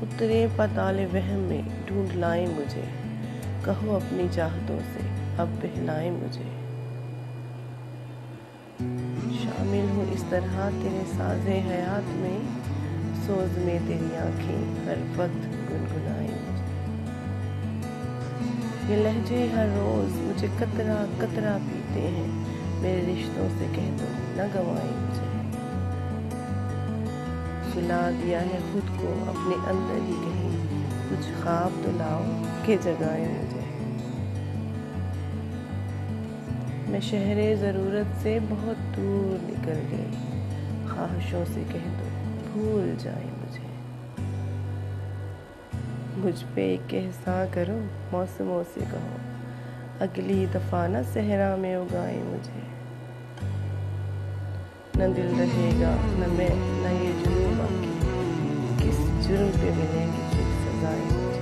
उतरे पाताले वहम में ढूंढ लाए मुझे, कहो अपनी चाहतों से अब बहलाए मुझे। शामिल हूँ इस तरह तेरे साज़े हयात में, सोज में तेरी आँखें हर वक्त गुनगुनाए मुझे। ये लहजे हर रोज़ मुझे कतरा कतरा पीते हैं, मेरे रिश्तों से कह दो न गवाए मुझे। सुला दिया है खुद को अपने अंदर ही कहीं, कुछ ख्वाब तो लाओ के जगाए मुझे। मैं शहरे ज़रूरत से बहुत दूर निकल गई, ख्वाहिशों से कह दो भूल जाए मुझे। मुझ पे एक एहसान करो, मौसमों से कहो अगली दफ़ा न सहरा में उगाए मुझे। न दिल रहेगा न मैं न ये जुनून बाकी, किस जुर्म पे मिलेगी फिर सजाएं मुझे।